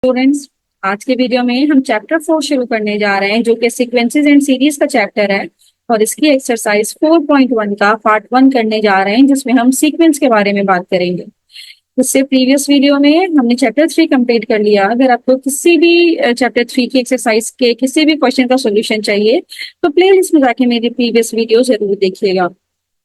Students, आज के video में हम चैप्टर 4 शुरू करने जा रहे हैं जो कि सीक्वेंसेस एंड सीरीज का चैप्टर है। और इसकी एक्सरसाइज 4.1 का पार्ट 1 करने जा रहे हैं जिसमें हम सीक्वेंस के बारे में बात करेंगे। इससे प्रीवियस वीडियो में हमने चैप्टर 3 कंप्लीट कर लिया। अगर आपको किसी भी चैप्टर 3 की एक्सरसाइज के किसी भी क्वेश्चन का सोल्यूशन चाहिए तो प्लेलिस्ट में जाके मेरी प्रीवियस वीडियो जरूर देखिएगा।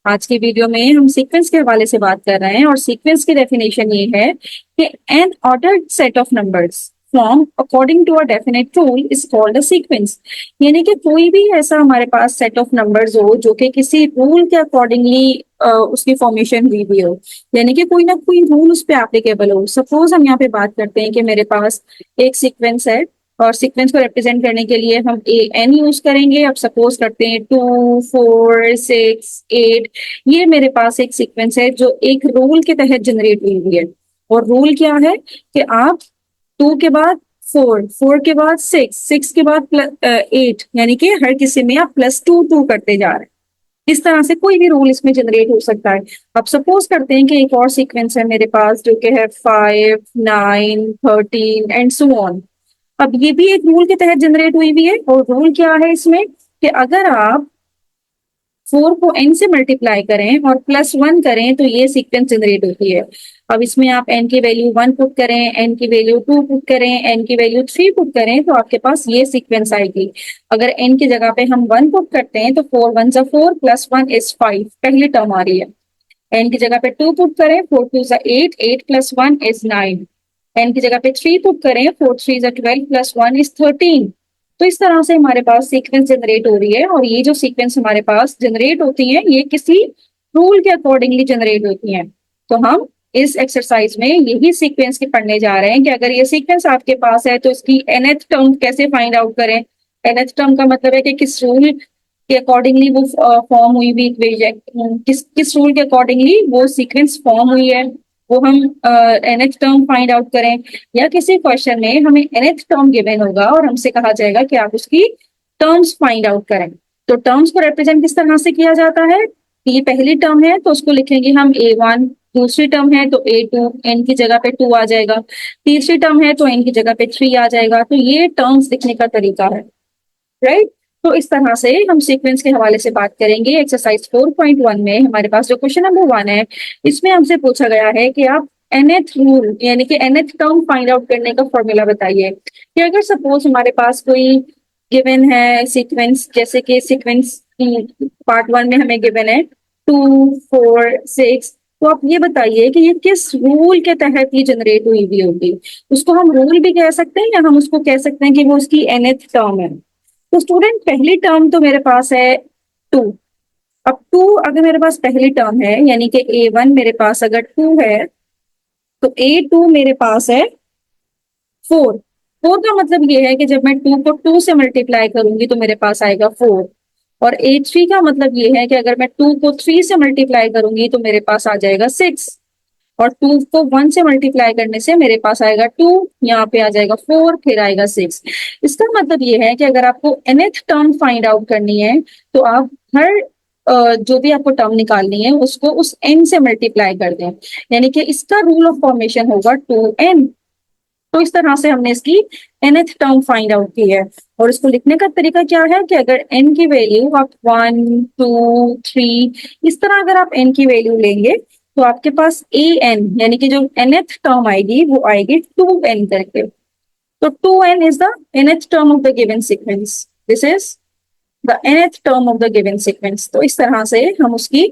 आज की वीडियो में हम सीक्वेंस के हवाले से बात कर रहे हैं और सीक्वेंस की डेफिनेशन ये है कि an ordered set of numbers form according to a definite rule is called a sequence. यानी कि कोई भी ऐसा हमारे पास सेट ऑफ नंबर्स हो जो कि किसी रूल के अकॉर्डिंगली उसकी फॉर्मेशन हुई भी हो, यानी कि कोई ना कोई रूल उस पर एप्लीकेबल हो। सपोज हम यहाँ पे बात करते हैं कि मेरे पास एक सीक्वेंस है और सीक्वेंस को रिप्रेजेंट करने के लिए हम ए एन यूज करेंगे। अब सपोज करते हैं 2, 4, 6, 8, ये मेरे पास एक सीक्वेंस है जो एक रूल के तहत जनरेट हुई हुई है। और रूल क्या है कि आप 2 के बाद 4, 4 के बाद 6, 6 के बाद 8, यानी कि हर किसी में आप +2 करते जा रहे हैं। इस तरह से कोई भी रूल इसमें जनरेट हो सकता है। अब सपोज करते हैं कि एक और सीक्वेंस है मेरे पास जो कि है 5, 9, 13 एंड सो ऑन। अब ये भी एक रूल के तहत जनरेट हुई हुई है। और रूल क्या है इसमें कि अगर आप 4 को n से मल्टीप्लाई करें और +1 करें तो ये सीक्वेंस जनरेट होती है। अब इसमें आप n की वैल्यू 1 पुट करें, n की वैल्यू 2 पुट करें, n की वैल्यू 3 पुट करें तो आपके पास ये सीक्वेंस आएगी। अगर n की जगह पे हम 1 पुट करते हैं तो 4 1 जा 4 +1 इज 5, पहली टर्म आ रही है। n की जगह पे 2 पुट करें, 4 2 जा 8, 8 +1 इज 9। n की जगह पे 3 पुट करें, 4 3 जा 12 +1 इज 13। तो इस तरह से हमारे पास सीक्वेंस जनरेट हो रही है। और ये जो सीक्वेंस हमारे पास जनरेट होती है ये किसी रूल के अकॉर्डिंगली जनरेट होती है। तो हम इस एक्सरसाइज में यही सीक्वेंस की पढ़ने जा रहे हैं कि अगर ये सीक्वेंस आपके पास है तो इसकी nth टर्म कैसे फाइंड आउट करें। nth टर्म का मतलब है कि किस रूल के अकॉर्डिंगली वो फॉर्म हुई हुई इक्वेशन, किस रूल के अकॉर्डिंगली वो सीक्वेंस फॉर्म हुई है, वो हम nth टर्म फाइंड आउट करें। या किसी क्वेश्चन में हमें nth टर्म गिवन होगा और हमसे कहा जाएगा कि आप उसकी टर्म्स फाइंड आउट करें। तो टर्म्स को रिप्रेजेंट किस तरह से किया जाता है, ये पहली टर्म है तो उसको लिखेंगे हम a1, दूसरी टर्म है तो a2, n की जगह पे 2 आ जाएगा, तीसरी टर्म है तो n की जगह पे 3 आ जाएगा। तो ये टर्म्स लिखने का तरीका है, राइट। तो इस तरह से हम सीक्वेंस के हवाले से बात करेंगे। एक्सरसाइज 4.1 में हमारे पास जो क्वेश्चन नंबर 1 है इसमें हमसे पूछा गया है कि आप nth रूल यानी कि nth टर्म फाइंड आउट करने का फॉर्मूला बताइए। कि अगर सपोज हमारे पास कोई गिवन है सीक्वेंस, जैसे कि सीक्वेंस पार्ट 1 में हमें गिवन है 2, 4, 6, तो आप ये बताइए कि ये किस रूल के तहत ये जनरेट हुई हुई होगी। उसको हम रूल भी कह सकते हैं या हम उसको कह सकते हैं कि वो उसकी nth टर्म है। तो स्टूडेंट पहली टर्म तो मेरे पास है 2। अब 2 अगर मेरे पास पहली टर्म है यानी कि a1 मेरे पास अगर 2 है तो a2 मेरे पास है 4। 4 का मतलब ये है कि जब मैं 2 को 2 से मल्टीप्लाई करूंगी तो मेरे पास आएगा 4। और a3 का मतलब ये है कि अगर मैं 2 को 3 से मल्टीप्लाई करूंगी तो मेरे पास आ जाएगा 6। और 2 को 1 से मल्टीप्लाई करने से मेरे पास आएगा 2, यहाँ पे आ जाएगा 4, फिर आएगा 6। इसका मतलब ये है कि अगर आपको nth टर्म फाइंड आउट करनी है तो आप हर जो भी आपको टर्म निकालनी है उसको उस n से मल्टीप्लाई कर दें, यानी कि इसका रूल ऑफ फॉर्मेशन होगा 2n। तो इस तरह से हमने इसकी nth टर्म फाइंड आउट की है। और इसको लिखने का तरीका क्या है कि अगर n की वैल्यू आप 1, 2, 3 इस तरह अगर आप n की वैल्यू लेंगे तो आपके पास an यानी कि जो nth टर्म आएगी वो आएगी 2n करके। तो 2n is the nth term of the given sequence, this is the nth term of the given sequence. तो इस तरह से हम उसकी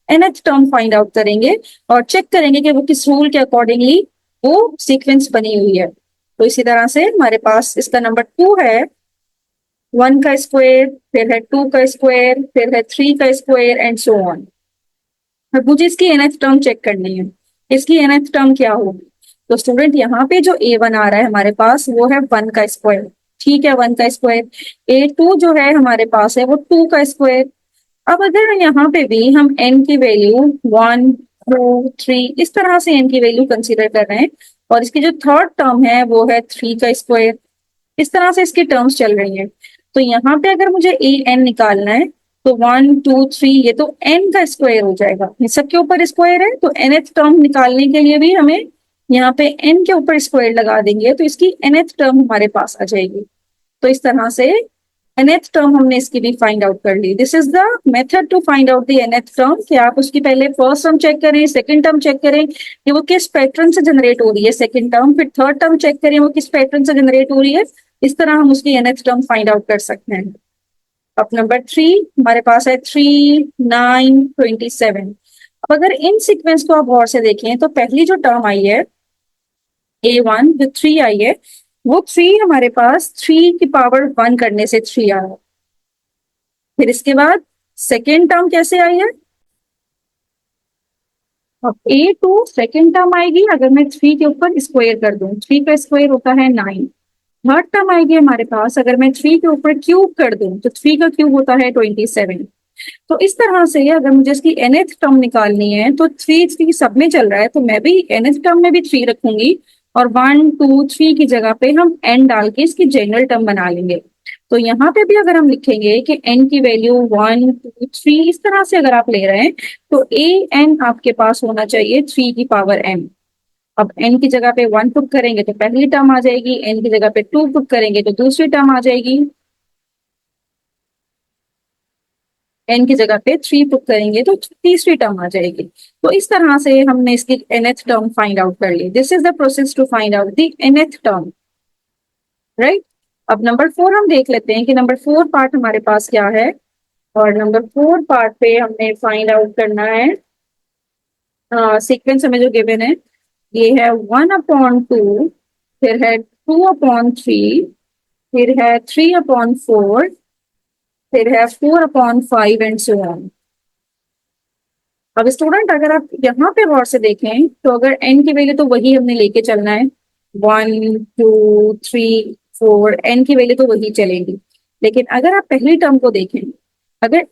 nth टर्म फाइंड आउट करेंगे और चेक करेंगे कि वो किस रूल के अकॉर्डिंगली वो सीक्वेंस बनी हुई है। तो इसी तरह से हमारे पास इसका नंबर 2 है 1 का स्क्वायर, फिर है 2 का स्क्वायर, फिर है 3 का स्क्वायर एंड सो ऑन। अब मुझे इसकी nth टर्म चेक करनी है। इसकी nth टर्म क्या होगी। तो स्टूडेंट यहाँ पे जो a1 आ रहा है हमारे पास वो है 1 का स्क्वायर, ठीक है 1 का स्क्वायर। a2 जो है हमारे पास है वो 2 का स्क्वायर। अब अगर यहाँ पे भी हम n की वैल्यू 1, 2, 3 इस तरह से n की वैल्यू कंसीडर कर रहे हैं और इसकी जो थर्ड टर्म है वो है 3 का स्क्वायर, इस तरह से इसकी टर्म्स चल रही हैं। तो यहाँ पे अगर मुझे ए एन निकालना है तो 1, 2, 3 ये तो n का स्क्वायर हो जाएगा, ये सबके ऊपर स्क्वायर है। तो nth टर्म निकालने के लिए भी हमें यहाँ पे n के ऊपर स्क्वायर लगा देंगे तो इसकी nth टर्म हमारे पास आ जाएगी। तो इस तरह से nth टर्म हमने इसकी भी फाइंड आउट कर ली। This is the method to find out the nth term, कि आप उसकी पहले फर्स्ट टर्म चेक करें, सेकंड टर्म चेक करें कि वो किस पैटर्न से जनरेट हो रही है सेकंड टर्म, फिर थर्ड टर्म चेक करें वो किस पैटर्न से जनरेट हो रही है। इस तरह हम उसकी nth टर्म फाइंड आउट कर सकते हैं। अब नंबर 3 हमारे पास है 3, 9, 27। अब अगर इन सीक्वेंस को आप गौर से देखें तो पहली जो टर्म आई है A1 जो 3 आई है, वो 3 हमारे पास 3 की पावर 1 करने से 3 आया। फिर इसके बाद सेकेंड टर्म कैसे आई है, अब A2 सेकेंड टर्म आएगी अगर मैं 3 के ऊपर स्क्वायर कर दूं, 3 का स्क्वायर होता है 9। थर्ड टर्म आएगी हमारे पास अगर मैं 3 के ऊपर क्यूब कर दूं, तो 3 का क्यूब होता है 27। तो इस तरह से अगर मुझे इसकी nth टर्म निकालनी है तो 3 सब में चल रहा है, तो मैं भी nth टर्म में भी 3 रखूंगी और 1, 2, 3 की जगह पे हम n डाल के इसकी जनरल टर्म बना लेंगे। तो यहाँ पे भी अगर हम लिखेंगे कि n की वैल्यू 1, 2, 3 इस तरह से अगर आप ले रहे हैं तो an आपके पास होना चाहिए 3 की पावर n। अब n की जगह पे 1 पुट करेंगे तो पहली टर्म आ जाएगी, n की जगह पे 2 पुट करेंगे तो दूसरी टर्म आ जाएगी, n की जगह पे 3 पुट करेंगे तो तीसरी टर्म आ जाएगी। तो इस तरह से हमने इसकी nth टर्म फाइंड आउट कर ली। This is the process to find out the nth term, right. अब नंबर 4 हम देख लेते हैं कि नंबर 4 पार्ट हमारे पास क्या है। और नंबर 4 पार्ट पे हमने फाइंड आउट करना है सीक्वेंस हमें जो गिवन है, ये है 1/2, फिर है 2/3, फिर है 3/4, फिर है 4/5 एंड सो ऑन। अब स्टूडेंट अगर आप यहाँ पे गौर से देखें तो अगर n की वैल्यू तो वही हमने लेके चलना है, 1, 2, 3, 4, n की वैल्यू तो वही चलेगी। लेकिन अगर आप पहली टर्म को देखें, अगर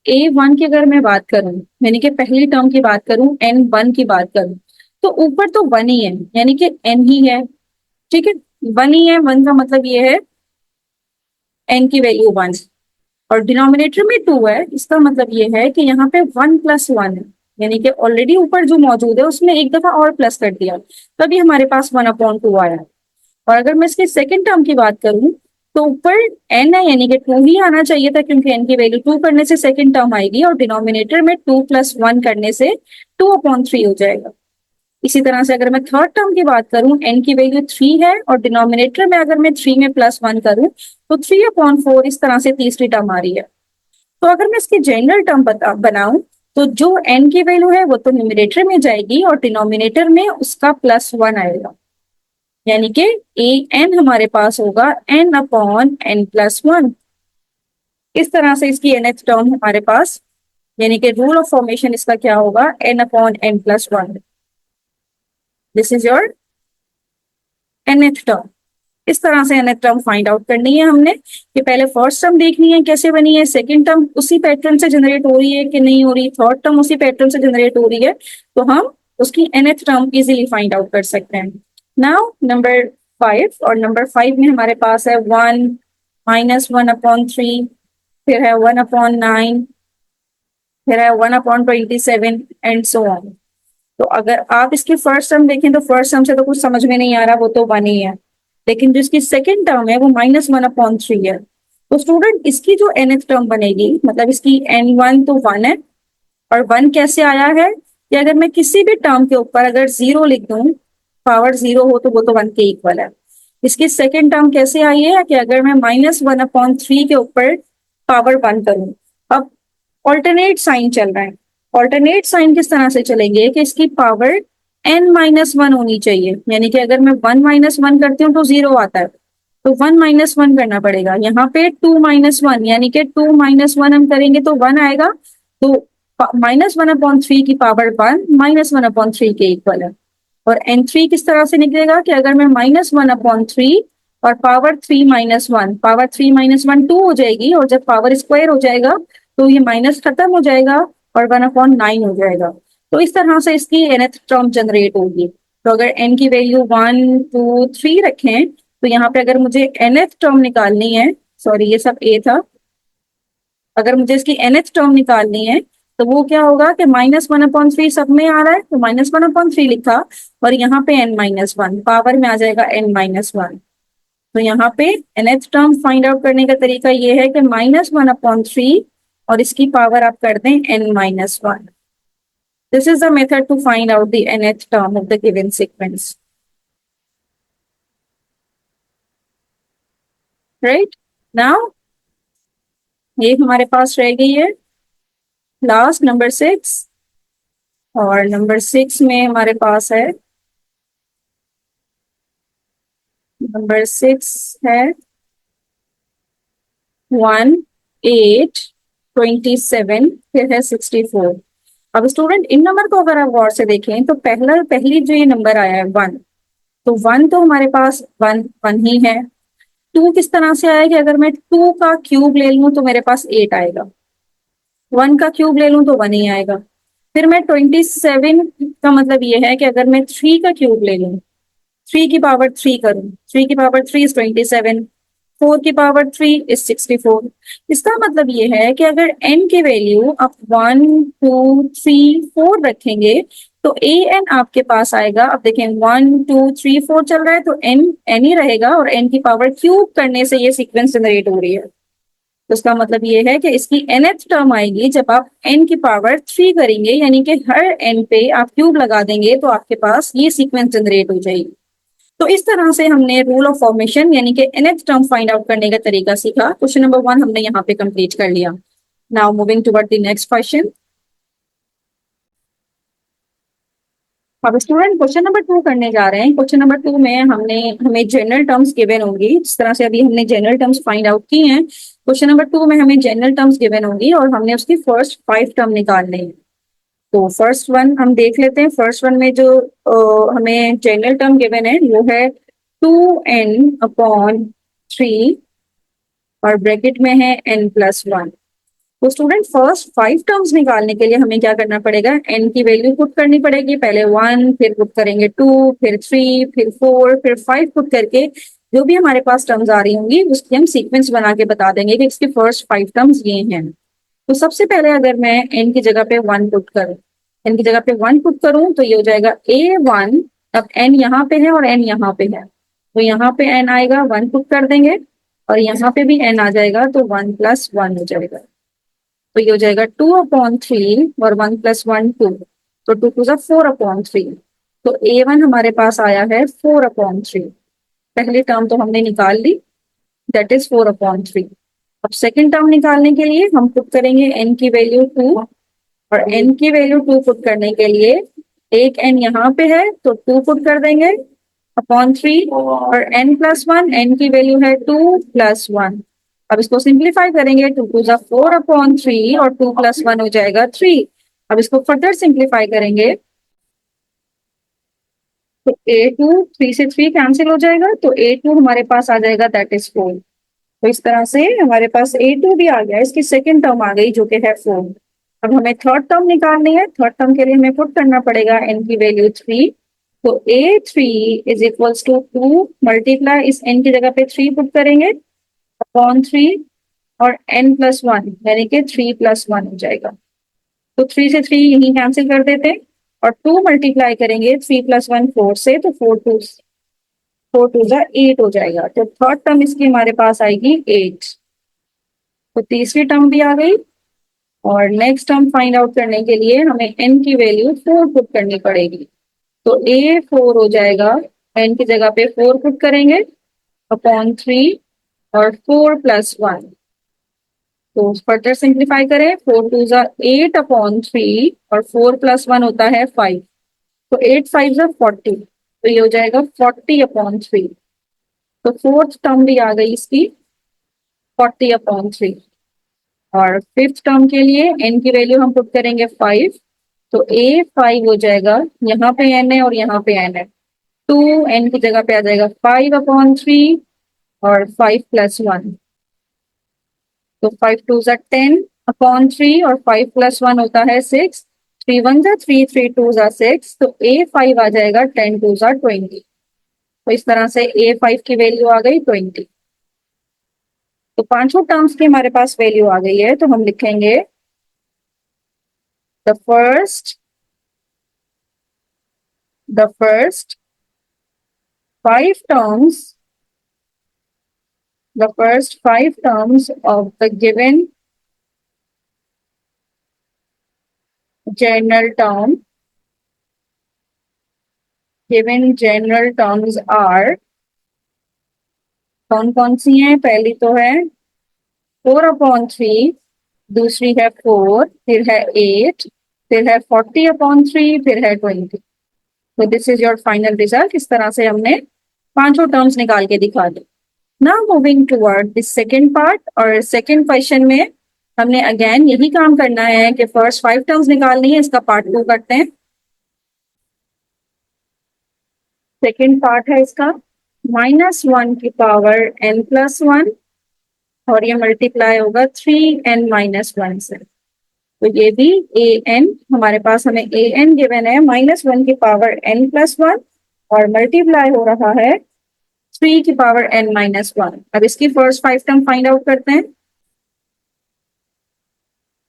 A1 की अगर मैं बात करूं, यानी कि पहली टर्म की बात करूं, N1 की बात करूं, तो ऊपर तो 1 ही है, यानी कि n ही है, ठीक है, 1 ही है। 1 का मतलब ये है n की वैल्यू 1 और डिनोमिनेटर में 2 है, इसका मतलब ये है कि यहाँ पे 1+1 है, यानी कि ऑलरेडी ऊपर जो मौजूद है उसमें एक दफा और प्लस कर दिया, तभी हमारे पास 1/2 आया। और अगर मैं इसके सेकंड टर्म की बात करूं तो ऊपर n है, यानी कि 2 ही आना चाहिए था क्योंकि n की वैल्यू 2 करने से सेकंड टर्म आएगी और डिनोमिनेटर में 2+1 करने से 2/3 हो जाएगा। इसी तरह से अगर मैं थर्ड टर्म की बात करूं, n की वैल्यू 3 है और डिनोमिनेटर में अगर मैं 3 में +1 करूं तो 3/4 इस तरह से तीसरी टर्म आ रही है। तो अगर मैं इसकी जनरल टर्म बनाऊं तो जो n की वैल्यू है वो तो न्यूमरेटर में जाएगी और डिनोमिनेटर में उसका +1 आएगा, यानी कि an हमारे पास होगा n/n+1। इस तरह से इसकी nth टर्म हमारे पास, यानी कि रूल ऑफ फॉर्मेशन इसका क्या होगा, n/n+1। This is your nth term. इस तरह से nth टर्म फाइंड आउट करनी है हमने कि पहले फर्स्ट टर्म देखनी है कैसे बनी है, सेकंड टर्म उसी पैटर्न से जनरेट हो रही है कि नहीं हो रही, थर्ड टर्म उसी पैटर्न से जनरेट हो रही है, तो हम उसकी nth term easily find out कर सकते हैं। नाउ नंबर 5, और नंबर 5 में हमारे पास है 1, -1/3, फिर है 1/9, फिर है 1/27 एंड सो ऑन। तो अगर आप इसकी फर्स्ट टर्म देखें तो फर्स्ट टर्म से तो कुछ समझ में नहीं आ रहा, वो तो 1 ही है, लेकिन जो इसकी सेकेंड टर्म है वो -1/3 है। तो स्टूडेंट इसकी जो nth टर्म बनेगी, मतलब इसकी n1 तो 1 है, और 1 कैसे आया है कि अगर मैं किसी भी टर्म के ऊपर अगर 0 लिख दूं, पावर 0 हो तो वो तो 1 के इक्वल है। इसकी सेकेंड टर्म कैसे आई है कि अगर मैं -1/3 के ऊपर पावर 1 करूं। अब ऑल्टरनेट साइन चल रहा है, ऑल्टरनेट साइन किस तरह से चलेंगे कि इसकी पावर n-1 होनी चाहिए, यानी कि अगर मैं 1 - 1 करती हूँ तो 0 आता है, तो 1 - 1 करना पड़ेगा। यहाँ पे 2 - 1, यानी कि 2 - 1 हम करेंगे तो 1 आएगा, तो -1/3 की पावर 1 -1/3 के इक्वल है। और n3 किस तरह से निकलेगा कि अगर मैं -1/3 और पावर 3 - 1, पावर 3 - 1 2 हो जाएगी, और जब पावर स्क्वायर हो जाएगा तो ये माइनस खत्म हो जाएगा और 1/9 हो जाएगा। तो इस तरह से इसकी nth टर्म जनरेट होगी। तो अगर n की वैल्यू 1, 2, 3 रखें तो यहाँ पे अगर मुझे nth टर्म निकालनी है, सॉरी ये सब a था, अगर मुझे इसकी nth टर्म निकालनी है तो वो क्या होगा कि -1/3 सब में आ रहा है, तो -1/3 लिखा, और यहाँ पे n-1 पावर में आ जाएगा n-1। तो यहाँ पे nth टर्म फाइंड आउट करने का तरीका ये है कि -1/3 और इसकी पावर आप कर दें n-1। This is the method to find out the nth term of the given sequence, right. Now ये हमारे पास रह गई है लास्ट नंबर 6, और नंबर 6 में हमारे पास है, नंबर 6 है 1, 8, 27, फिर है 64। अब स्टूडेंट इन नंबर को अगर आप गौर से देखें तो पहली जो ये नंबर आया है 1, तो 1 तो हमारे पास 1 1 ही है। 2 किस तरह से आया कि अगर मैं 2 का क्यूब ले लूं तो मेरे पास 8 आएगा, 1 का क्यूब ले लूं तो 1 ही आएगा। फिर मैं 27 का मतलब ये है कि अगर मैं 3 का क्यूब ले लूं, 3 की पावर 3 करूं, 3 की पावर 3 इज 27, 4 की पावर 3 इज 64। इसका मतलब ये है कि अगर n की वैल्यू आप 1, 2, 3, 4 रखेंगे तो ए एन आपके पास आएगा। अब देखें 1, 2, 3, 4 चल रहा है तो n n ही रहेगा, और n की पावर क्यूब करने से ये सीक्वेंस जनरेट हो रही है। तो इसका मतलब ये है कि इसकी nth टर्म आएगी जब आप n की पावर 3 करेंगे, यानी कि हर n पे आप क्यूब लगा देंगे तो आपके पास ये सीक्वेंस जनरेट हो जाएगी। तो इस तरह से हमने रूल ऑफ फॉर्मेशन यानी कि nth टर्म फाइंड आउट करने का तरीका सीखा। क्वेश्चन नंबर 1 हमने यहाँ पे कंप्लीट कर लिया। Now moving toward the next question. अब स्टूडेंट क्वेश्चन नंबर 2 करने जा रहे हैं। क्वेश्चन नंबर 2 में हमें जनरल टर्म्स गिवन होंगी, जिस तरह से अभी हमने जनरल टर्म्स फाइंड आउट की हैं। क्वेश्चन नंबर 2 में हमें जनरल टर्म्स गिवन होंगी और हमने उसकी फर्स्ट 5 टर्म निकालने हैं। तो फर्स्ट वन हम देख लेते हैं। फर्स्ट वन में जो हमें जनरल टर्म गिवन है वो है 2n/3, और ब्रैकेट में है n+1। तो स्टूडेंट फर्स्ट 5 टर्म्स निकालने के लिए हमें क्या करना पड़ेगा, n की वैल्यू पुट करनी पड़ेगी। पहले 1, फिर पुट करेंगे 2, फिर 3, फिर 4, फिर 5 पुट करके जो भी हमारे पास टर्म्स आ रही होंगी उसकी हम सीक्वेंस बना के बता देंगे कि इसकी फर्स्ट 5 टर्म्स ये हैं। तो सबसे पहले अगर मैं n की जगह पे 1 पुट करूं, n की जगह पे 1 पुट करूं तो ये हो जाएगा a1। अब n यहाँ पे है और n यहाँ पे है, तो यहाँ पे n आएगा, 1 पुट कर देंगे, और यहाँ पे भी n आ जाएगा तो 1+1 हो जाएगा। तो ये हो जाएगा 2/3 और 1+1 2, तो 2 × 4/3। तो a1 हमारे पास आया है 4/3। पहली टर्म तो हमने निकाल ली, दैट इज 4/3। अब सेकेंड टर्म निकालने के लिए हम पुट करेंगे n की वैल्यू 2, और n की वैल्यू 2 पुट करने के लिए एक n यहाँ पे है तो 2 पुट कर देंगे अपॉन 3, और n+1, n की वैल्यू है 2+1। अब इसको सिंप्लीफाई करेंगे, 2 × 4/3 और 2+1 हो जाएगा 3। अब इसको फर्दर सिंप्लीफाई करेंगे तो a2 3 से 3 कैंसिल हो जाएगा, तो a2 हमारे पास आ जाएगा, दैट इज 4। तो इस तरह से हमारे पास a2 भी आ गया, इसकी सेकेंड टर्म आ गई जो कि है 4। अब हमें थर्ड टर्म निकालनी है। थर्ड टर्म के लिए हमें पुट करना पड़ेगा n की वैल्यू 3, तो a3 is equals to 2 multiply इस n की जगह पे 3 पुट करेंगे अपॉन 3, और n+1 यानी कि 3+1 हो जाएगा। तो 3 से 3 यही कैंसिल कर देते हैं, और 2 मल्टीप्लाई करेंगे 3+1 4 से, तो 4 2 8 हो जाएगा। तो थर्ड टर्म इसकी हमारे पास आएगी 8। तो तीसरी टर्म भी आ गई, और नेक्स्ट टर्म फाइंड आउट करने के लिए हमें n की वैल्यू 4 पुट करनी पड़ेगी। तो a4 हो जाएगा, n की जगह पे 4 पुट करेंगे अपॉन 3 और 4+1। तो फर्दर सिंप्लीफाई करें, 4 2 8/3 और 4+1 होता है 5, तो 8 5 40, तो ये हो जाएगा 40/3। तो फोर्थ टर्म भी आ गई इसकी 40/3। और फिफ्थ टर्म के लिए n की वैल्यू हम पुट करेंगे 5, तो a5 हो जाएगा, यहाँ पे n है और यहाँ पे n है, 2 n की जगह पे आ जाएगा 5/3 और 5+1। तो 5 2 10/3 और 5+1 होता है 6, 3 1 3 3 2 6, तो a5 आ जाएगा 10 2 20। तो इस तरह से a5 की वैल्यू आ गई 20। तो पांचों टर्म्स की हमारे पास वैल्यू आ गई है, तो हम लिखेंगे the first five terms of the given general terms are, कौन कौन सी हैं? पहली तो है 4/3, दूसरी है 4, फिर है 8, फिर है 40/3, फिर है 20। तो this is your final result. इस तरह से हमने पांचों टर्म्स निकाल के दिखा दी। Now moving toward this second part, और सेकेंड क्वेश्चन में हमने अगेन यही काम करना है कि फर्स्ट 5 टर्म्स निकालनी है। इसका पार्ट 2 करते हैं। सेकेंड पार्ट है इसका -1 की पावर n+1, और ये मल्टीप्लाई होगा 3n-1 से। तो ये भी an, हमारे पास हमें an गिवन है -1 की पावर n+1, और मल्टीप्लाई हो रहा है 3 की पावर n-1। अब इसकी फर्स्ट 5 टर्म फाइंड आउट करते हैं।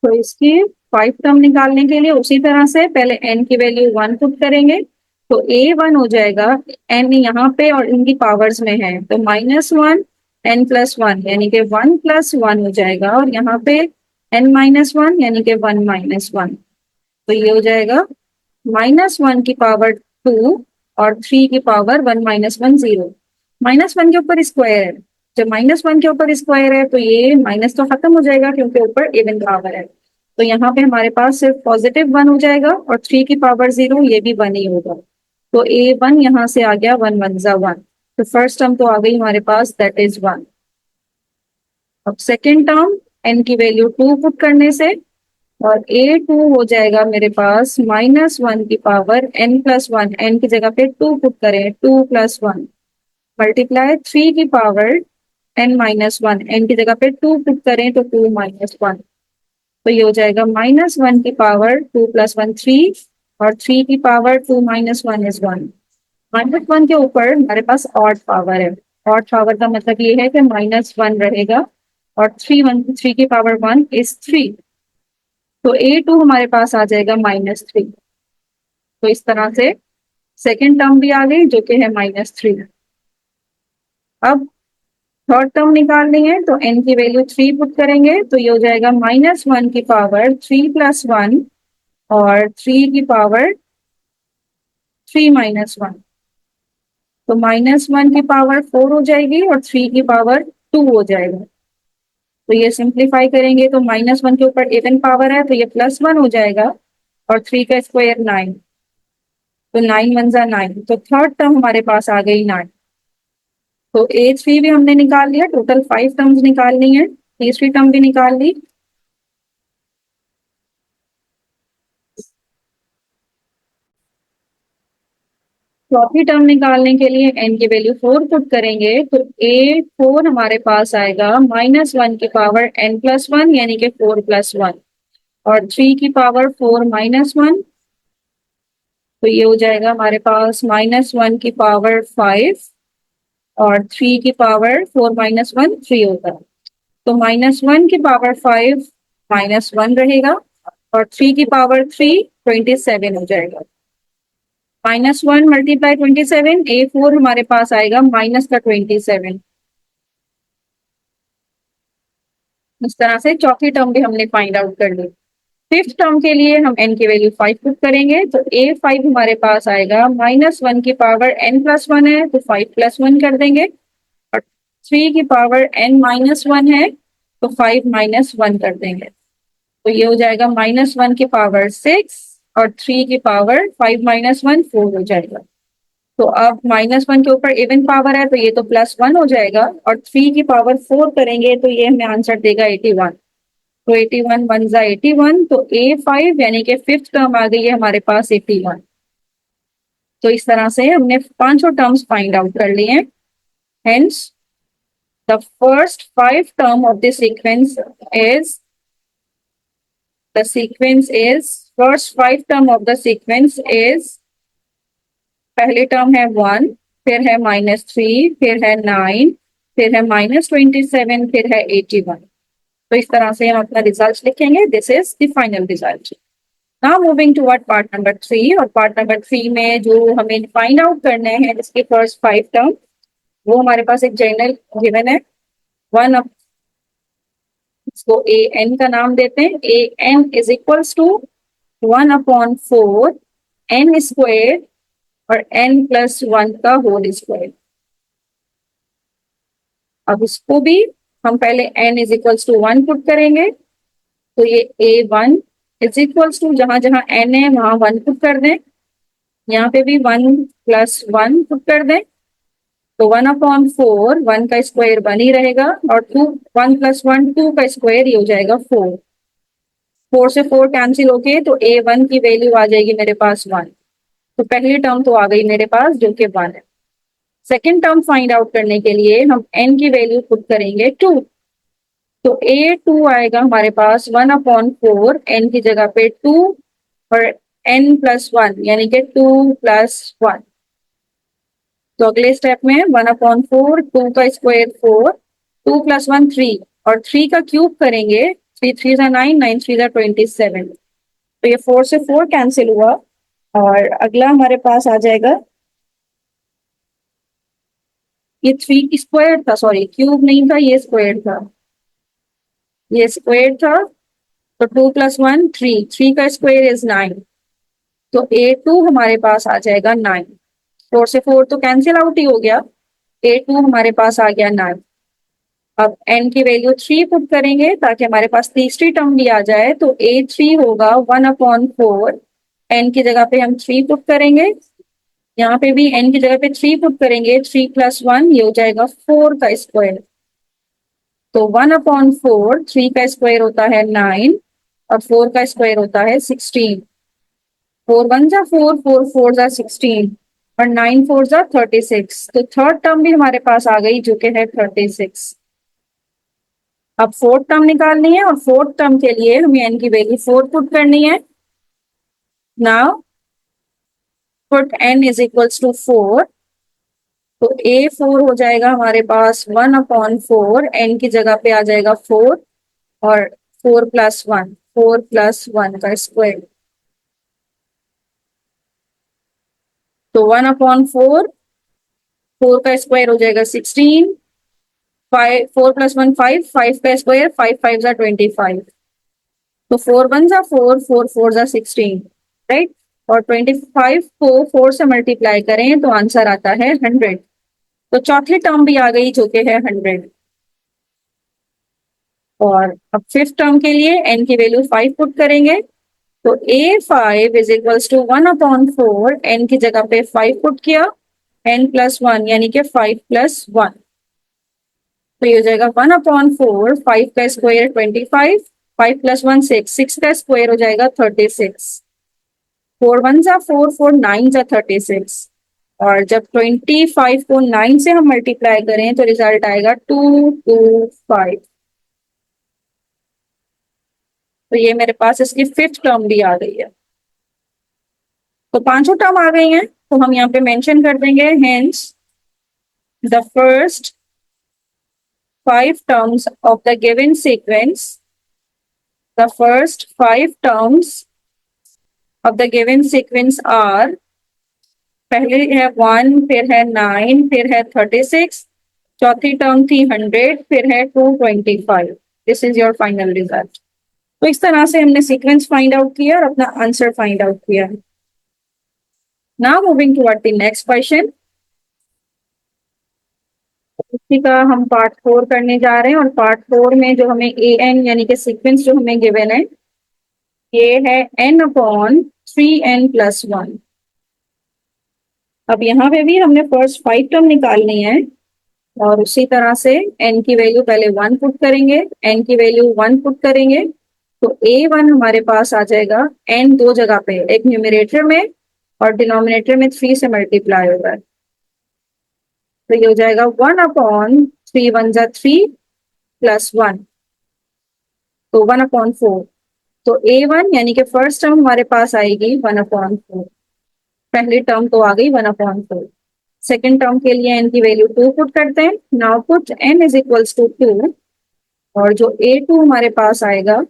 तो इसकी 5 टर्म निकालने के लिए उसी तरह से पहले n की वैल्यू 1 पुट करेंगे, तो a1 हो जाएगा। n यहाँ पे और इनकी पावर्स में है, तो -1 n+1 यानी कि 1 + 1 हो जाएगा, और यहाँ पे n-1 यानी कि 1 - 1। तो ये हो जाएगा -1 की पावर 2 और 3 की पावर 1 - 1 0। -1 के ऊपर स्क्वायर है, जब -1 के ऊपर स्क्वायर है तो ये माइनस तो खत्म हो जाएगा क्योंकि ऊपर इवन पावर है। तो यहाँ पे हमारे पास सिर्फ +1 हो जाएगा, और 3 की पावर 0 ये भी 1 ही होगा। तो a1 यहाँ से आ गया 1 1 ज़ा 1। तो फर्स्ट टर्म तो आ गई हमारे पास, दैट इज 1। अब सेकेंड टर्म n की वैल्यू 2 पुट करने से, और a2 हो जाएगा मेरे पास -1 की पावर n+1, n की जगह पे 2 पुट करें, 2 + 1 मल्टीप्लाई 3 की पावर n-1, n की जगह पे 2 पुट करें तो 2 - 1। तो ये हो जाएगा -1 की पावर 2 + 1 3, और 3 की पावर 2 - 1 इज 1। -1 के ऊपर हमारे पास ऑड पावर है। ऑड पावर का मतलब ये है कि -1 रहेगा, और 3 की पावर 1 इज 3। तो a2 हमारे पास आ जाएगा -3। तो इस तरह से सेकेंड टर्म भी आ गई जो कि है -3। अब थर्ड टर्म निकालनी है, तो n की वैल्यू 3 पुट करेंगे, तो ये हो जाएगा -1 की पावर 3 + 1, और 3 की पावर 3 - 1। तो -1 की पावर 4 हो जाएगी, और 3 की पावर 2 हो जाएगा। तो ये सिंप्लीफाई करेंगे तो -1 के ऊपर इवन पावर है, तो ये +1 हो जाएगा, और 3 का स्क्वायर 9, तो 9 1 ज़ा 9। तो थर्ड टर्म हमारे पास आ गई 9। तो a3 भी हमने निकाल लिया, टोटल 5 टर्म्स निकालनी है। तीसरी टर्म भी निकाल ली। चौथी टर्म निकालने के लिए n की वैल्यू 4 पुट करेंगे, तो a4 हमारे पास आएगा -1 की पावर n+1 यानी कि 4 + 1, और 3 की पावर 4 - 1। तो ये हो जाएगा हमारे पास -1 की पावर 5, और 3 की पावर 4 - 1 3 होगा। तो -1 की पावर 5 -1 रहेगा, और 3 की पावर 3 27 हो जाएगा। -1 × 27, a4 हमारे पास आएगा -27। इस तरह से चौथी टर्म भी हमने फाइंड आउट कर ली। फिफ्थ टर्म के लिए हम n की वैल्यू 5 पुट करेंगे, तो a5 हमारे पास आएगा -1 की पावर n+1 है, तो 5 + 1 कर देंगे, और 3 की पावर n-1 है, तो 5 - 1 कर देंगे। तो ये हो जाएगा -1 की पावर 6, और 3 की पावर 5 - 1 4 हो जाएगा। तो अब -1 के ऊपर इवन पावर है, तो ये तो +1 हो जाएगा, और 3 की पावर 4 करेंगे तो ये हमें आंसर देगा 81। तो 81 1 ज़ा 81, तो a5 यानी कि फिफ्थ टर्म आ गई है हमारे पास 81। तो इस तरह से हमने पांचों टर्म्स फाइंड आउट कर लिए हैं। Hence the first 5 term of the sequence is first 5 term of the sequence is, पहली टर्म है 1, फिर है -3, फिर है 9, फिर है -27, फिर है 81। तो इस तरह से हम अपना रिजल्ट लिखेंगे। This is the final result. Now moving toward part number 3, और पार्ट नंबर 3 में जो हमें फाइंड आउट करने हैं जिसके फर्स्ट 5 टर्म, वो हमारे पास एक जनरल गिवन है। वन, इसको ए एन का नाम देते हैं। A N is equals to 1/4 N square और n+1 का होल स्क्वायर। अब इसको भी हम पहले n is equals to 1 put करेंगे, तो ये a1 इज इक्वल्स टू, जहां जहां n है वहां 1 पुट कर दें, यहाँ पे भी 1+1 पुट कर दें, तो 1/4, 1 का स्क्वायर 1 ही रहेगा, और 1+1 2 का स्क्वायर, ये हो जाएगा 4। 4 से 4 कैंसिल होके तो a1 की वैल्यू आ जाएगी मेरे पास 1। तो पहली टर्म तो आ गई मेरे पास जो कि 1 है। सेकेंड टर्म फाइंड आउट करने के लिए हम n की वैल्यू पुट करेंगे 2, तो a2 आएगा हमारे पास 1/4, n की जगह पे 2 और n+1 यानी कि 2+1। तो अगले स्टेप में 1/4, 2 का स्क्वायर 4, 2+1 3, और 3 का क्यूब करेंगे, 3 3 9, 9 3 27। तो ये 4 से 4 कैंसिल हुआ, और अगला हमारे पास आ जाएगा, ये 3 स्क्वायर था, सॉरी क्यूब नहीं था, ये स्क्वायर था, ये स्क्वायर था। तो 2+1 3, 3 का स्क्वायर इज 9, तो a2 हमारे पास आ जाएगा 9। 4 से 4 तो कैंसिल आउट ही हो गया, a2 हमारे पास आ गया 9। अब n की वैल्यू 3 पुट करेंगे ताकि हमारे पास तीसरी टर्म भी आ जाए, तो a3 होगा 1/4, n की जगह पे हम 3 पुट करेंगे, यहाँ पे भी n की जगह पे 3 पुट करेंगे, 3+1 ये हो जाएगा 4 का स्क्वायर। तो 1/4, 3 का स्क्वायर होता है 9 और 4 का स्क्वायर होता है 16। 4 1 जा 4, 4 4 जा 16 और 9 4 जा 36। तो थर्ड टर्म भी हमारे पास आ गई जो कि है 36। अब फोर्थ टर्म निकालनी है, और फोर्थ टर्म के लिए हमें n की वैल्यू 4 पुट करनी है। Now put n is equals to 4, तो a4 हो जाएगा हमारे पास 1/4, n की जगह पे आ जाएगा 4 और 4+1, 4+1 का स्क्वायर। तो 1/4, 4 का स्क्वायर हो जाएगा 16, 5 4+1 5, 5 का स्क्वायर 5 5 जा 25। तो 4 1 जा 4, 4 4 जा 16, राइट। और 25 को 4 से मल्टीप्लाई करें तो आंसर आता है 100। तो चौथी टर्म भी आ गई जो कि है 100। और अब फिफ्थ टर्म के लिए n की वैल्यू 5 पुट करेंगे, तो a5 is equals to 1/4, n की जगह पे 5 पुट किया, n+1 यानी कि 5+1, तो ये हो जाएगा 1/4, 5 का स्क्वायर 25, 5+1 6, 6 का स्क्वायर हो जाएगा 36। 4 1 जा 4, 4 9 जा 36, और जब 25 को 9 से हम मल्टीप्लाई करें तो रिजल्ट आएगा 225। तो ये मेरे पास इसकी फिफ्थ टर्म भी आ गई है। तो पांचों टर्म आ गई हैं, तो हम यहाँ पे मेंशन कर देंगे, hence the first 5 terms of the given sequence, the first 5 terms of the given sequence are, पहले है 1, फिर है 9, फिर है 36, चौथी टर्म थी 100, फिर है 225। This is your final result. तो इस तरह से हमने सीक्वेंस फाइंड आउट किया और अपना आंसर फाइंड आउट किया। Now moving toward the next question, इसी का हम पार्ट 4 करने जा रहे हैं, और पार्ट 4 में जो हमें ए एन यानी कि सीक्वेंस जो हमें गिवन है, ये है n/3n+1। अब यहाँ पे भी हमने फर्स्ट 5 टर्म निकालनी है, और उसी तरह से n की वैल्यू पहले 1 पुट करेंगे, n की वैल्यू 1 पुट करेंगे, तो a1 हमारे पास आ जाएगा n दो जगह पे, एक न्यूमरेटर में और डिनोमिनेटर में 3 से मल्टीप्लाई होगा, तो ये हो जाएगा 1/3, 1 जा 3 +1, तो 1/4। तो a1 यानी कि फर्स्ट टर्म हमारे पास आएगी 1/4, पहली टर्म तो आ गई 1/4। सेकेंड टर्म के लिए n की वैल्यू 2 पुट करते हैं। Now put n is equals to 2, और जो a2 हमारे पास आएगा,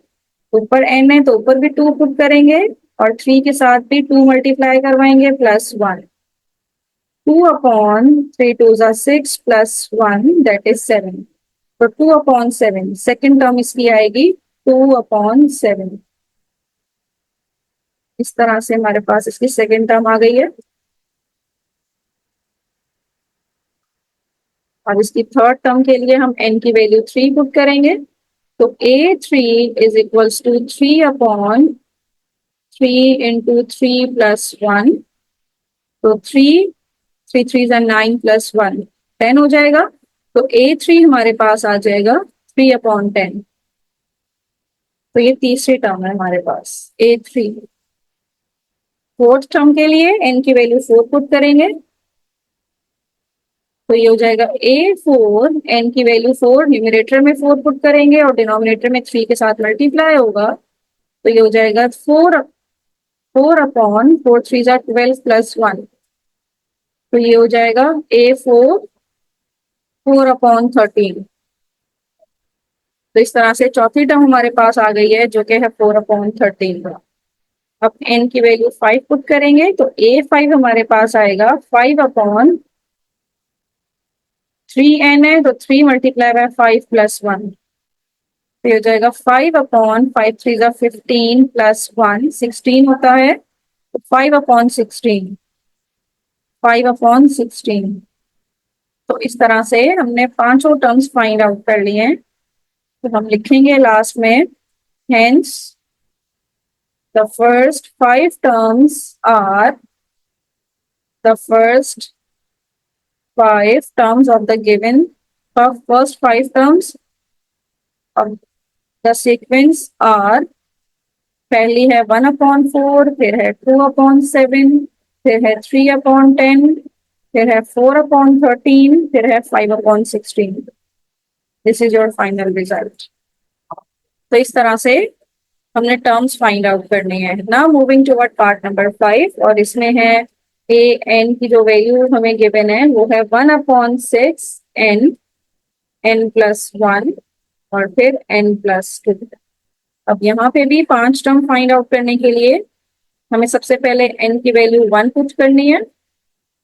ऊपर n है तो ऊपर भी 2 पुट करेंगे, और 3 के साथ भी 2 मल्टीप्लाई करवाएंगे प्लस 1, 2/3 2 जा 6 प्लस 1 दैट इज 7। तो 2/7 सेकेंड टर्म इसकी आएगी 2/7। इस तरह से हमारे पास इसकी सेकेंड टर्म आ गई है। अब इसकी थर्ड टर्म के लिए हम n की वैल्यू 3 पुट करेंगे। तो A3 is equals to 3/3 into 3 plus 1। तो 3 3 9 प्लस 1 10 हो जाएगा। तो A3 हमारे पास आ जाएगा 3/10। तो ये तीसरी टर्म है हमारे पास A3। फोर्थ टर्म के लिए n की वैल्यू 4 पुट करेंगे। तो ये हो जाएगा A4, n की वैल्यू 4, न्यूमरेटर में 4 पुट करेंगे और डिनोमिनेटर में 3 के साथ मल्टीप्लाई होगा। तो ये हो जाएगा 4/4 3 जा 12 प्लस 1। तो ये हो जाएगा A4 4/13। तो इस तरह से चौथी टर्म हमारे पास आ गई है जो कि है 4/13 का। अब n की वैल्यू 5 पुट करेंगे तो A5 हमारे पास आएगा 5/3n है तो 3 मल्टीप्लाई बाय 5 प्लस 1। तो हो जाएगा 5/5 3 जा 15 प्लस 1 16 होता है। तो 5/16 5/16। तो इस तरह से हमने पांचों टर्म्स फाइंड आउट कर लिए हैं। तो हम लिखेंगे लास्ट में hence the first 5 terms are the first 5 terms of the given first 5 terms of the sequence are. पहली है 1/4, फिर है 2/7, फिर है 3/10, फिर है 4/13, फिर है 5/16। This is your final result. तो इस तरह से हमने टर्म्स फाइंड आउट करनी है। Now moving toward part number 5 और इसमें है ए एन की जो वैल्यू हमें गिवन है वो है 1/6 n प्लस 1 और फिर n+2। अब यहाँ पे भी 5 टर्म फाइंड आउट करने के लिए हमें सबसे पहले n की वैल्यू 1 पुट करनी है।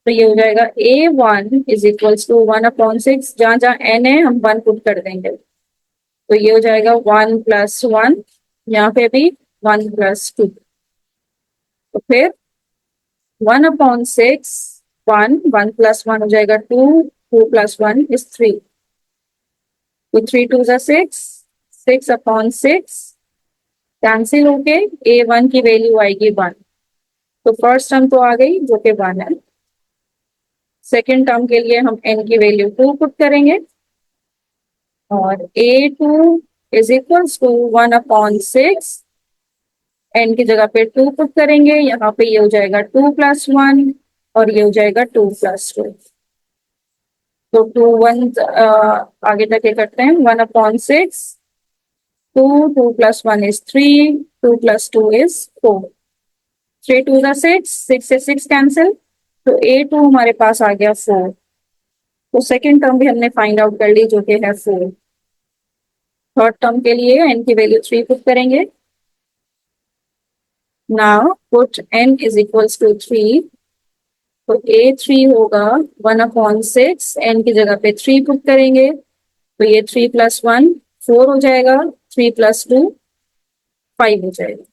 तो ये हो जाएगा A1 इज इक्वल्स टू 1/6, जहां जहां n है हम 1 पुट कर देंगे। तो ये हो जाएगा 1+1, यहाँ पे भी 1+2। तो फिर 1/6 1 1+1 हो जाएगा 2 2+1 इज 3। तो 3 2 जा 6 6/6 कैंसिल होके A1 की वैल्यू आएगी 1। तो फर्स्ट टर्म तो आ गई जो कि 1 है। सेकेंड टर्म के लिए हम n की वैल्यू 2 पुट करेंगे और A2 is equals to 1/6 n की जगह पे 2 पुट करेंगे। यहाँ पे ये हो जाएगा 2+1 और ये हो जाएगा 2+2। तो 2 1 आगे तक ये करते हैं 1/6 2 2+1 इज 3 2+2 इज 4। 3 2 जा 6 6 से 6 कैंसिल। तो A2 हमारे पास आ गया 4। तो सेकेंड टर्म भी हमने फाइंड आउट कर ली जो कि है 4। थर्ड टर्म के लिए n की वैल्यू 3 पुट करेंगे। Now put n is equals to 3। तो A3 होगा 1/6 n की जगह पे 3 पुट करेंगे। तो ये 3+1 4 हो जाएगा, 3+2 5 हो जाएगा।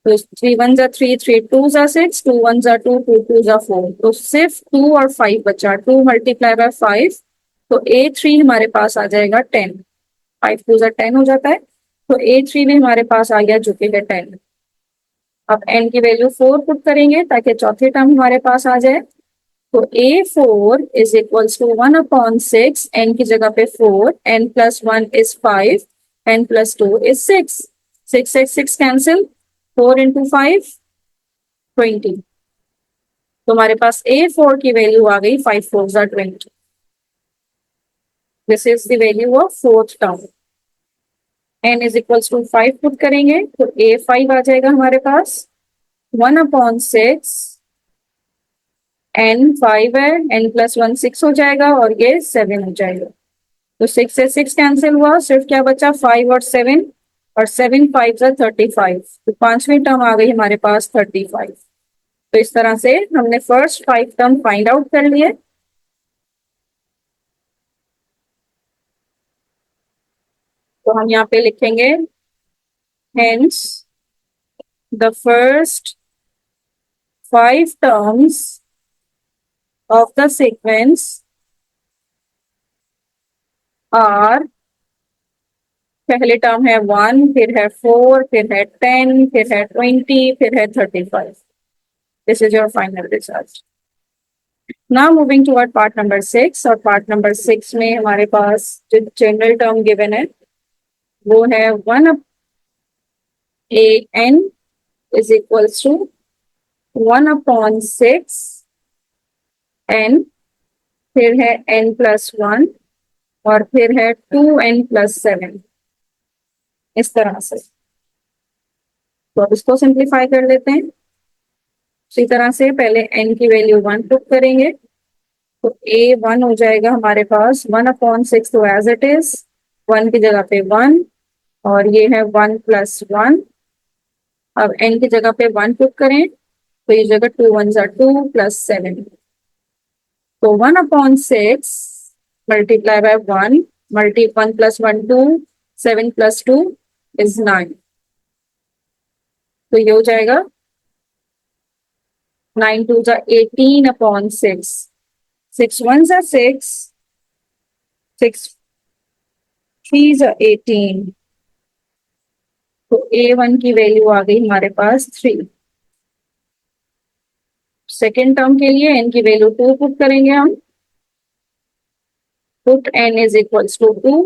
तो 3 1 जा 3 3 2 जा 6 2 1 जा 2 2 2 जा 4। तो सिर्फ 2 और 5 बचा, 2 मल्टीप्लाई बाय 5। तो A3 हमारे पास आ जाएगा 10। 5 2 जा 10 हो जाता है। तो A3 भी हमारे पास आ गया जो कि है 10। अब n की वैल्यू 4 पुट करेंगे ताकि चौथी टर्म हमारे पास आ जाए। तो A4 is equals to 1/6 n की जगह पे 4 n+1 is 5 n+2 is 6 6 6 6 cancel 4 into 5 20। तो हमारे पास A4 की वैल्यू आ गई 5 4 जा 20। This is the value of fourth term. n is equals to 5 put करेंगे तो A5 आ जाएगा हमारे पास 1/6 n 5 है n+1 6 हो जाएगा और ये 7 हो जाएगा। तो 6 से 6 कैंसिल हुआ, सिर्फ क्या बचा 5 और 7। और 7 5 35, तो पांचवी टर्म आ गई हमारे पास 35। तो इस तरह से हमने फर्स्ट 5 टर्म फाइंड आउट कर लिए। तो हम यहाँ पे लिखेंगे hence the first 5 terms of the sequence are, पहले टर्म है 1, फिर है 4, फिर है 10, फिर है 20, फिर है 35। This is your final result. Now moving toward part number 6, और पार्ट नंबर 6 में हमारे पास जो जनरल टर्म गिवन है वो है 1 is equals to 1/6 n, फिर है n+1, और फिर है 2n+7, इस तरह से। तो अब इसको सिंप्लीफाई कर लेते हैं। इसी तरह से पहले n की वैल्यू 1 पुट करेंगे, तो a 1 हो जाएगा हमारे पास 1/6, तो एज इट इज 1 की जगह पे 1, और ये है 1+1। अब n की जगह पे 1 पुट करें, तो ये जगह 2 1s are 2 + 7, तो 1/6 multiply by 1, multi 1 + 1 2, 7 + 2 is 9, तो ये हो जाएगा 9 2s are 18/6, 6 1s are 6, 6 3s are 18, तो a1 की वैल्यू आ गई हमारे पास 3। सेकेंड टर्म के लिए n की वैल्यू 2 पुट करेंगे हम, put n is equals to 2,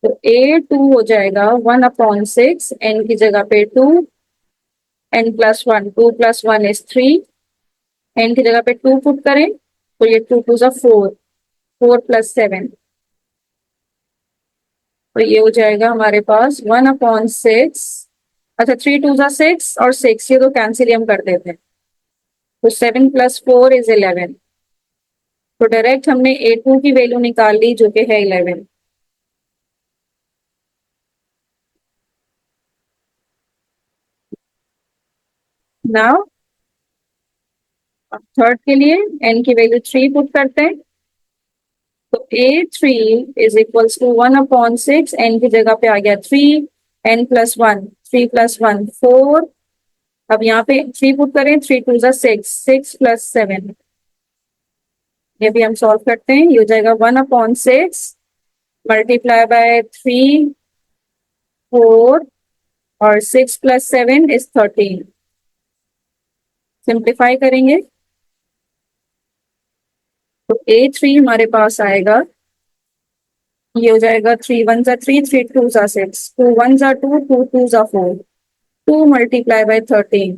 तो a2 हो जाएगा 1/6, n की जगह पे 2, n+1, 2 + 1 is 3, n की जगह पे 2 पुट करें, तो ये 2 2s are 4, 4 + 7, तो ये हो जाएगा हमारे पास 1/6। अच्छा, 3 2s are 6 और 6 ये तो कैंसिल हम कर देते हैं, तो 7 + 4 is 11, तो डायरेक्ट हमने a2 की वैल्यू निकाल ली जो कि है 11। नाउ थर्ड के लिए n की वैल्यू 3 पुट करते हैं, तो a3 is equals to 1/6, n की जगह पे आ गया 3, n+1, 3 + 1 4, अब यहाँ पे 3 पुट करें, 3 2s are 6, 6 + 7, ये भी हम सॉल्व करते हैं, ये हो जाएगा 1/6 मल्टीप्लाई बाय 3 4, और 6 + 7 is 13, सिंप्लीफाई करेंगे, तो a3 हमारे पास आएगा, ये हो जाएगा 3 1s are 3, 3 2s are 6, 2 1s are 2, 2 2s are 4, 2 multiply by 13,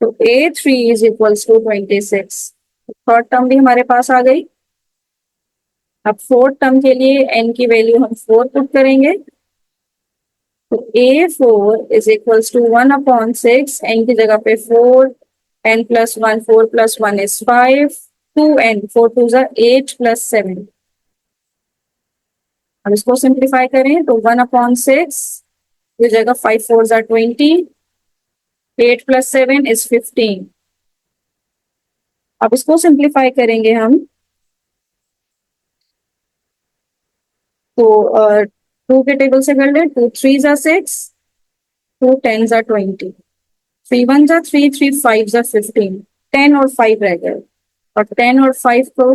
तो a3 is equals to 26। Third term भी हमारे पास आ गई। अब फोर्थ टर्म के लिए n की वैल्यू हम 4 पुट करेंगे, तो a4 is equals to 1/6, n की जगह पे 4, n+1, 4 + 1 is 5, 2n, 4 2s are 8 + 7, अब इसको सिंप्लीफाई करें, तो 1/6 ये जगह 5 4s are 20, 8 + 7 is 15, अब इसको सिंप्लीफाई करेंगे हम, तो 2 के टेबल से कर ले, 2 3s are 6, 2 10s are 20, 3 1s are 3, 3 5s are 15, 10 और 5 रह गए, और 10 और 5 को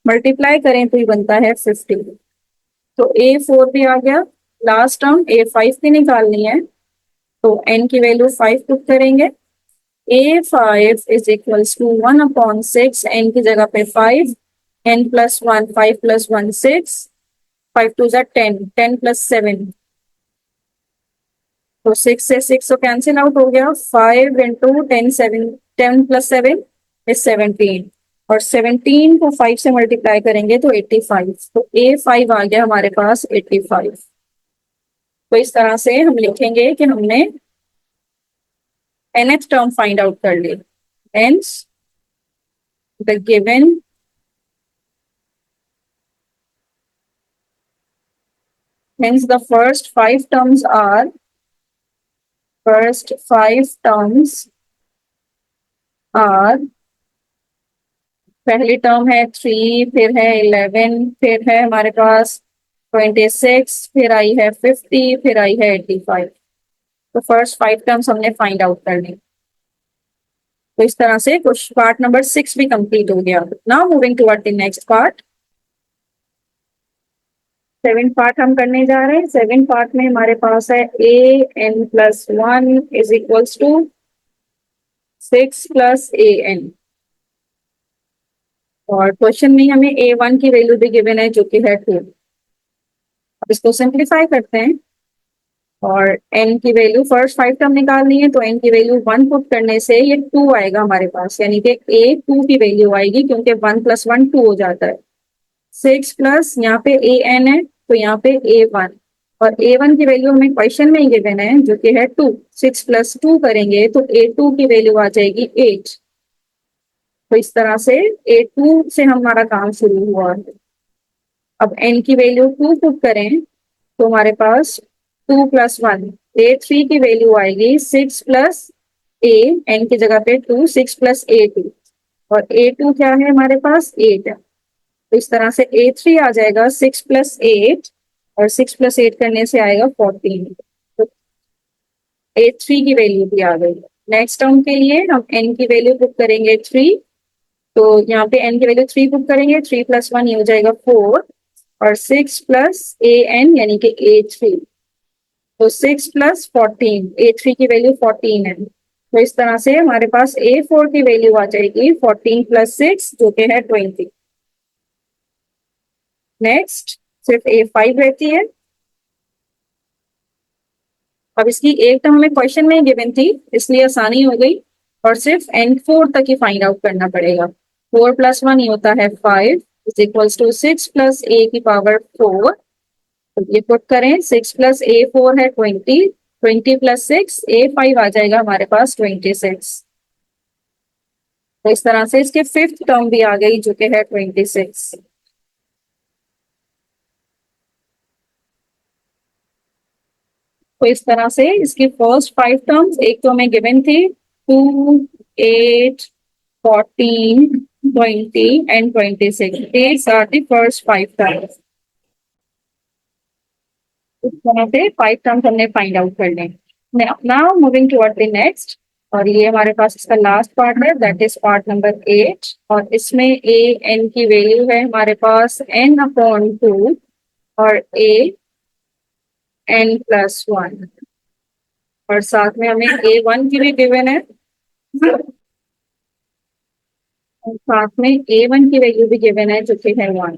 मल्टीप्लाई करें तो ये बनता है 50, तो a4 भी आ गया। लास्ट टर्म a5 की निकालनी है, तो n की वैल्यू 5 पुट करेंगे, a5 is equals to 1/6, n की जगह पे 5, n+1, 5 + 1 6, 5 2s are 10, 10 + 7, तो 6 से 6 तो कैंसिल आउट हो गया, 5 × 10 7, 10 + 7 is 17, और 17 को 5 से मल्टीप्लाई करेंगे तो 85, तो a5 आ गया हमारे पास 85। तो इस तरह से हम लिखेंगे कि हमने nth टर्म फाइंड आउट कर ली, hence the given Hence the first five terms are पहली टर्म है 3, फिर है 11, फिर है हमारे पास 26, फिर आई है 50, फिर आई है 85। तो फर्स्ट फाइव टर्म्स हमने फाइंड आउट कर ली। तो इस तरह से कुछ पार्ट नंबर 6 भी कंप्लीट हो गया। Now moving toward the next part. 7 part हम करने जा रहे हैं। 7 पार्ट में हमारे पास है an+1 is equals to 6+an। और क्वेश्चन में हमें a1 की वैल्यू भी गिवन है जो कि है 2। अब इसको सिंप्लीफाई करते हैं और n की वैल्यू फर्स्ट फाइव टर्म निकालनी है, तो n की वैल्यू 1 पुट करने से ये 2 आएगा हमारे पास, यानी कि a2 की वैल्यू आएगी क्योंकि 1 + 1 2 हो जाता है। 6 प्लस यहाँ पे an है तो यहाँ पे a1, और a1 की वैल्यू हमें क्वेश्चन में ही गिवन है जो कि है 2। 6 + 2 करेंगे तो a2 की वैल्यू आ जाएगी 8। तो इस तरह से a2 से हमारा काम शुरू हुआ है। अब n की वैल्यू 2 पुट करें तो हमारे पास 2 + 1 a3 की वैल्यू आएगी 6 प्लस a, n की जगह पे 2, 6 + a2, और a2 क्या है हमारे पास 8 है। तो इस तरह से a3 आ जाएगा 6 + 8, और 6 + 8 करने से आएगा 14। तो a3 की वैल्यू भी आ गई। नेक्स्ट टर्म के लिए हम n की वैल्यू पुट करेंगे 3, तो यहाँ पे n की वैल्यू 3 पुट करेंगे, 3 + 1 ये हो जाएगा 4, और 6 + an यानी कि a3, तो 6 + 14, a3 की वैल्यू 14 है। तो इस तरह से हमारे पास a4 की वैल्यू आ जाएगी 14 + 6 जो कि है 20। नेक्स्ट सिर्फ a5 रहती है। अब इसकी एक टर्म हमें क्वेश्चन में गिवन थी इसलिए आसानी हो गई, और सिर्फ n4 तक ही फाइंड आउट करना पड़ेगा। 4 + 1 ये होता है 5 इज इक्वल्स टू 6 + a⁴। तो ये पुट करें, 6 + a4 है 20, 20 + 6 a5 आ जाएगा हमारे पास 26। तो इस तरह से इसके फिफ्थ टर्म भी आ गई जो कि है 26। तो इस तरह से इसकी फर्स्ट फाइव टर्म्स एक तो हमें गिवन थी 2, 8, 14, 20 and 26। These are the first five terms। इस तरह से फाइव टर्म्स हमने फाइंड आउट कर लें। Now moving toward the next, और ये हमारे पास इसका लास्ट पार्ट है, दैट इज पार्ट नंबर 8। और इसमें a n की वैल्यू है हमारे पास n/2 और a n+1, और साथ में हमें a1 की भी गिवन है, और साथ में a1 की वैल्यू भी गिवन है जो कि है 1।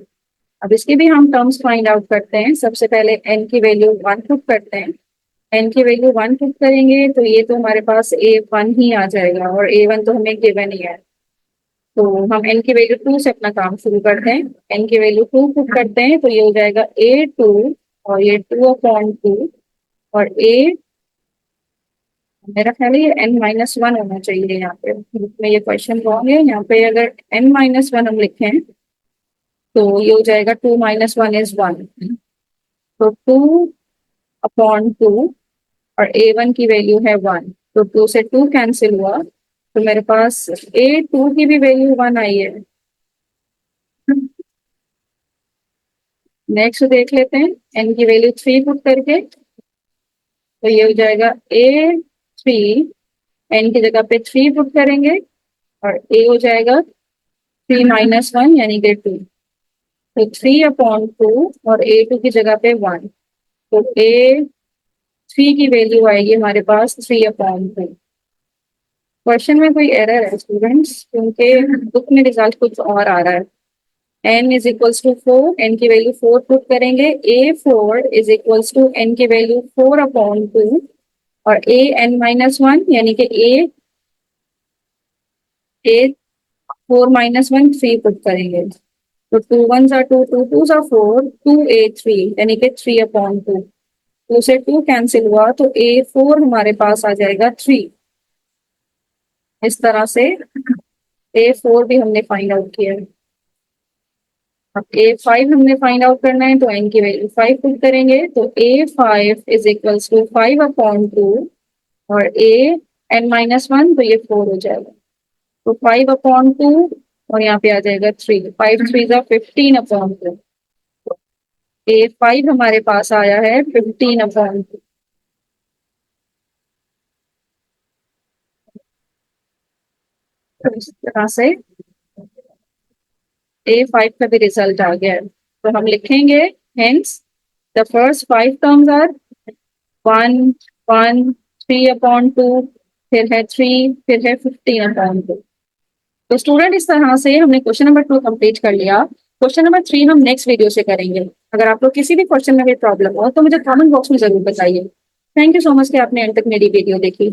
अब इसके भी हम टर्म्स फाइंड आउट करते हैं। सबसे पहले n की वैल्यू 1 पुट करते हैं। n की वैल्यू 1 पुट करेंगे तो ये तो हमारे पास a1 ही आ जाएगा, और a1 तो हमें गिवन ही है। तो हम n की वैल्यू 2 से अपना काम शुरू करते हैं। n की वैल्यू 2 पुट करते हैं तो ये हो जाएगा a2, और ये 2/2, और a, मेरा ख्याल है ये n-1 होना चाहिए। यहाँ पे बुक में ये क्वेश्चन रॉन्ग है, यहाँ पे अगर n-1 हम लिखें तो ये हो जाएगा 2 - 1 इज 1, तो 2/2, और a1 की वैल्यू है 1, तो 2 से 2 कैंसिल हुआ, तो मेरे पास a2 की भी वैल्यू 1 आई है। नेक्स्ट देख लेते हैं n की वैल्यू 3 पुट करके, तो ये हो जाएगा a3, n की जगह पे 3 पुट करेंगे, और a हो जाएगा 3 - 1 यानी कि 2, तो 3/2, और a2 की जगह पे 1, तो a3 की वैल्यू आएगी हमारे पास 3/2। क्वेश्चन में कोई एरर है स्टूडेंट्स, क्योंकि बुक में रिजल्ट कुछ और आ रहा है। n is equals to 4, n की वैल्यू 4 पुट करेंगे, a4 is equals to n की वैल्यू 4/2, और a n-1 यानी कि a 4 - 1 3 पुट करेंगे, तो 2 1s are 2, 2 2s are 4, 2a3 यानी कि 3/2, 2 से 2 कैंसिल हुआ, तो a4 हमारे पास आ जाएगा 3। इस तरह से a4 भी हमने फाइंड आउट किया है। अब A5 हमने फाइंड आउट करना है, तो n की वैल्यू 5 पुट करेंगे, तो A5 इज इक्वल्स टू 5/2 और an-1 तो ये 4 हो जाएगा, तो 5/2 और यहाँ पे आ जाएगा 3, 5 3 15/2। A5 हमारे पास आया है 15/2। तो इस तरह से A5 का भी रिजल्ट आ गया है, तो हम लिखेंगे hence the first 5 terms are 1 1 3/2, फिर है 3, फिर है 15/2। तो स्टूडेंट इस तरह से हमने क्वेश्चन नंबर 2 कंप्लीट कर लिया। क्वेश्चन नंबर 3 हम नेक्स्ट वीडियो से करेंगे। अगर आप लोग किसी भी क्वेश्चन में कोई प्रॉब्लम हो तो मुझे कमेंट बॉक्स में जरूर बताइए। थैंक यू सो मच कि आपने एंड तक मेरी वीडियो देखी।